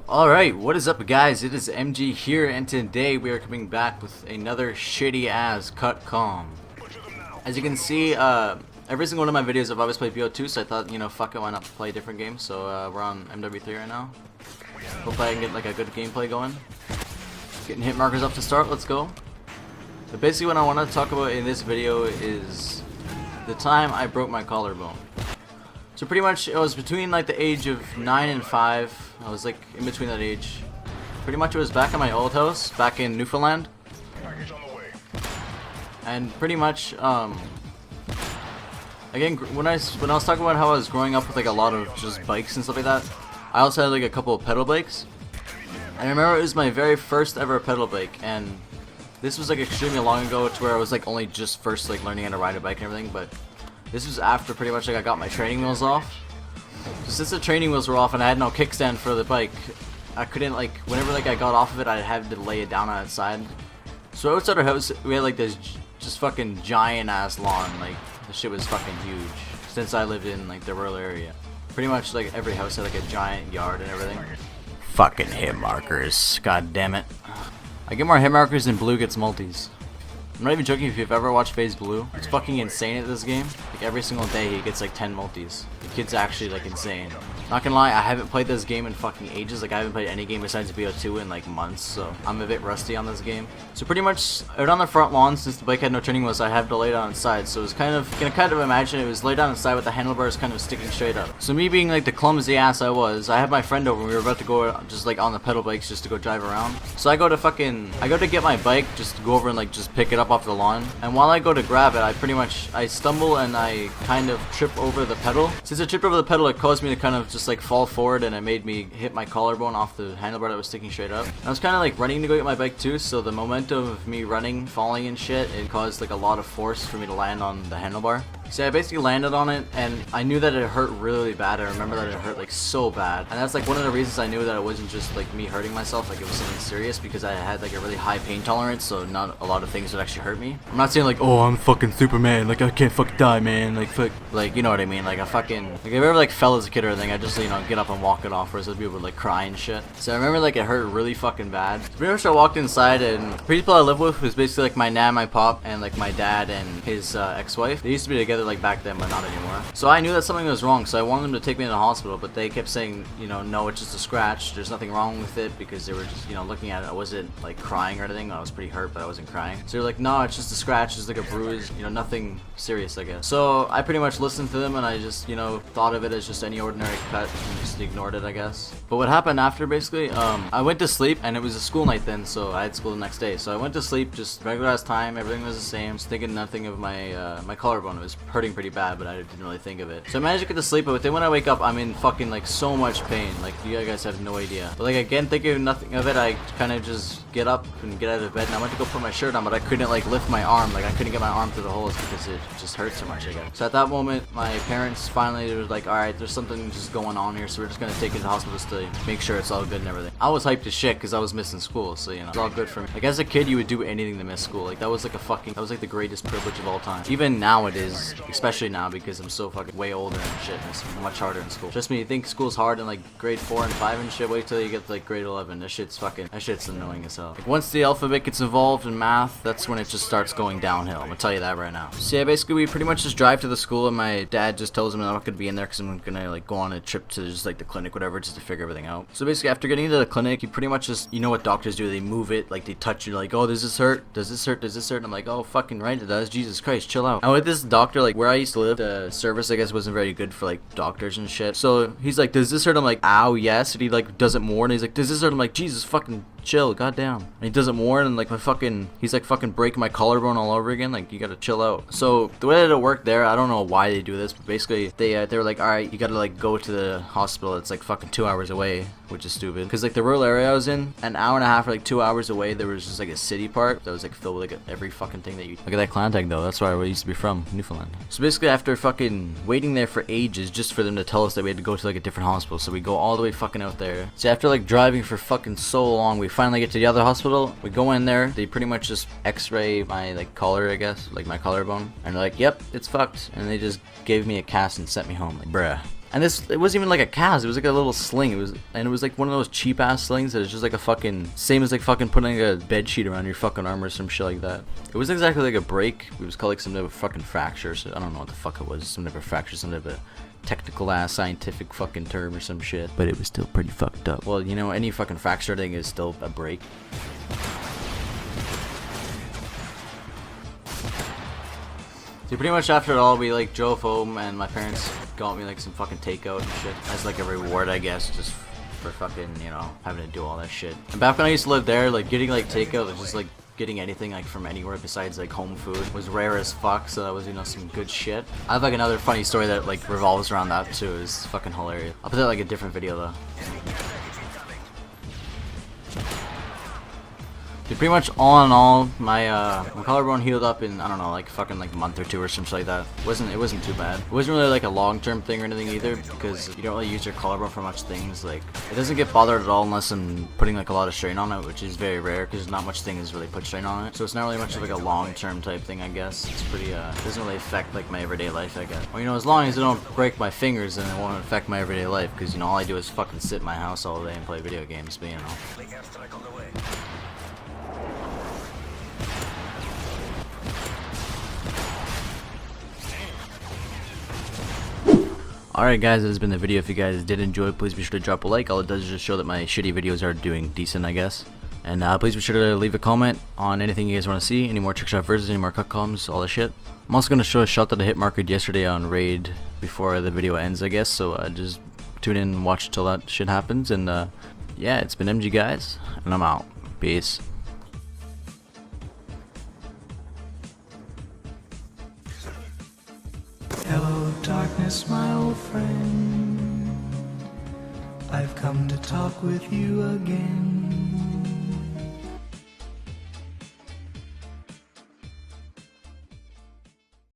Alright, what is up guys? It is MG here, and today we are coming back with another shitty ass cut com. As you can see, every single one of my videos I've always played BO2, so I thought, you know, fuck it, why not play a different game? So we're on MW3 right now. Hopefully I can get like a good gameplay going. Getting hit markers up to start, let's go. But basically what I want to talk about in this video is the time I broke my collarbone. So pretty much it was between like the age of 9 and 5. I was like in between that age. Pretty much it was back at my old house, back in Newfoundland. And pretty much again, when I was talking about how I was growing up with like a lot of just bikes and stuff like that, I also had like a couple of pedal bikes. And I remember it was my very first ever pedal bike, and this was like extremely long ago, to where I was like only just first like learning how to ride a bike and everything. But this was after pretty much like I got my training wheels off. So since the training wheels were off and I had no kickstand for the bike, I couldn't like, whenever like I got off of it, I had to lay it down on its side. So outside our house we had like this just fucking giant ass lawn. Like the shit was fucking huge. Since I lived in like the rural area, pretty much like every house had like a giant yard and everything. Fucking hit markers, god damn it. I get more hit markers than Blue gets multis. I'm not even joking. If you've ever watched FaZe Blue, it's fucking insane at this game. Like every single day he gets like 10 multis. The kid's actually like insane. Not gonna lie, I haven't played this game in fucking ages. Like I haven't played any game besides BO2 in like months, so I'm a bit rusty on this game. So pretty much out on the front lawn, since the bike had no training wheels, I had to lay down its side. So it was kind of, you can kind of imagine it was laid down its side with the handlebars kind of sticking straight up. So me being like the clumsy ass I was, I had my friend over and we were about to go just like on the pedal bikes just to go drive around. So I go to get my bike just to go over and like just pick it up off the lawn. And while I go to grab it, I stumble and I kind of trip over the pedal. Since I tripped over the pedal, it caused me to kind of just like fall forward, and it made me hit my collarbone off the handlebar that was sticking straight up. I was kind of like running to go get my bike too, so the momentum of me running, falling and shit, it caused like a lot of force for me to land on the handlebar. So I basically landed on it, and I knew that it hurt really bad. I remember that it hurt like so bad, and that's like one of the reasons I knew that it wasn't just like me hurting myself, like it was something serious, because I had like a really high pain tolerance, so not a lot of things would actually hurt me. I'm not saying like, oh, I'm fucking Superman, like I can't fucking die, man, like fuck, like you know what I mean, like I fucking, like if I ever like fell as a kid or anything, I just, you know, get up and walk it off, whereas other people would like cry and shit. So I remember like it hurt really fucking bad. So pretty much I walked inside, and the people I live with was basically like my nan, my pop, and like my dad and his ex-wife. They used to be together like back then, but not anymore. So I knew that something was wrong, so I wanted them to take me to the hospital, but they kept saying, you know, no, it's just a scratch, there's nothing wrong with it, because they were just, you know, looking at it. I wasn't like crying or anything. I was pretty hurt, but I wasn't crying. So they're like, no, it's just a scratch, it's like a bruise, you know, nothing serious, I guess. So I pretty much listened to them, and I just, you know, thought of it as just any ordinary cut and just ignored it, I guess. But what happened after, basically, I went to sleep, and it was a school night then, so I had school the next day. So I went to sleep, just regular ass time, everything was the same. I was thinking nothing of my my collarbone. It was hurting pretty bad, but I didn't really think of it. So I managed to get to sleep, but then when I wake up, I'm in fucking like so much pain. Like you guys have no idea. But like again, thinking of nothing of it, I kind of just get up and get out of bed, and I went to go put my shirt on, but I couldn't like lift my arm. Like I couldn't get my arm through the holes because it just hurt so much, I guess. So at that moment, my parents finally were like, all right, there's something just going on here, so we're just gonna take you to the hospital just to make sure it's all good and everything. I was hyped as shit because I was missing school, so you know, it's all good for me. Like as a kid, you would do anything to miss school. Like that was like that was like the greatest privilege of all time. Even now it is, especially now because I'm so fucking way older and shit, and it's much harder in school. Trust me, you think school's hard in like grade 4 and 5 and shit, wait till you get to like grade 11. That shit's annoying as hell. Like once the alphabet gets involved in math, that's when it just starts going downhill. I'm gonna tell you that right now. So yeah, basically we pretty much just drive to the school, and my dad just tells him I'm not gonna be in there because I'm gonna like go on a trip to just like the clinic, whatever, just to figure everything out. So basically after getting into the clinic, you pretty much just, you know what doctors do, they move it, like they touch you, like, oh, does this hurt? Does this hurt? Does this hurt? And I'm like, oh, fucking right it does. Jesus Christ, chill out. And with this doctor, like where I used to live, the service I guess wasn't very good for like doctors and shit. So he's like, does this hurt? I'm like, ow, yes. And he like does it more, and he's like, does this hurt? I'm like, Jesus fucking chill, goddamn. And he does it more, and like he's like fucking breaking my collarbone all over again. Like you gotta chill out. So the way that it worked there, I don't know why they do this, but basically they were like, all right, you gotta like go to the hospital. It's like fucking 2 hours away, which is stupid. Because like the rural area I was in, an hour and a half or like 2 hours away, there was just like a city part that was like filled with like every fucking thing that you. Look at that clan tag though. That's where I used to be from, Newfoundland. So basically after fucking waiting there for ages just for them to tell us that we had to go to like a different hospital, so we go all the way fucking out there. So after like driving for fucking so long, we finally get to the other hospital. We go in there, they pretty much just x-ray my like collar, I guess, like my collarbone, and they're like, yep, it's fucked, and they just gave me a cast and sent me home. Like, bruh. And it wasn't even like a cast, it was like a little sling. It was like one of those cheap ass slings that is just like a fucking, same as like fucking putting a bed sheet around your fucking arm or some shit like that. It wasn't exactly like a break, it was called like some type of fucking fracture, so I don't know what the fuck it was, some type of fracture, some type of technical ass scientific fucking term or some shit. But it was still pretty fucked up. Well, you know, any fucking fracture thing is still a break. So pretty much after it all, we like drove home and my parents got me like some fucking takeout and shit as like a reward, I guess, just for fucking, you know, having to do all that shit. And back when I used to live there, like getting like takeout was just like getting anything like from anywhere besides like home food was rare as fuck, so that was, you know, some good shit. I have like another funny story that like revolves around that too. It's fucking hilarious. I'll put that like a different video though. Dude, pretty much all in all, my collarbone healed up in, I don't know, like fucking like a month or two or something like that. It wasn't too bad. It wasn't really like a long-term thing or anything either, because you don't really use your collarbone for much things. Like, it doesn't get bothered at all unless I'm putting like a lot of strain on it, which is very rare because not much thing is really put strain on it. So it's not really much of like a long-term type thing, I guess. It's pretty, it doesn't really affect like my everyday life, I guess. Well, you know, as long as I don't break my fingers, then it won't affect my everyday life, because, you know, all I do is fucking sit in my house all day and play video games, but you know. Alright guys, this has been the video. If you guys did enjoy, please be sure to drop a like. All it does is just show that my shitty videos are doing decent, I guess. And please be sure to leave a comment on anything you guys want to see, any more trickshot verses, any more cut comms, all that shit. I'm also going to show a shot that I hit marked yesterday on Raid before the video ends, I guess, so just tune in and watch till that shit happens. And yeah, it's been MG guys, and I'm out. Peace. Hello darkness, my old friend, I've come to talk with you again.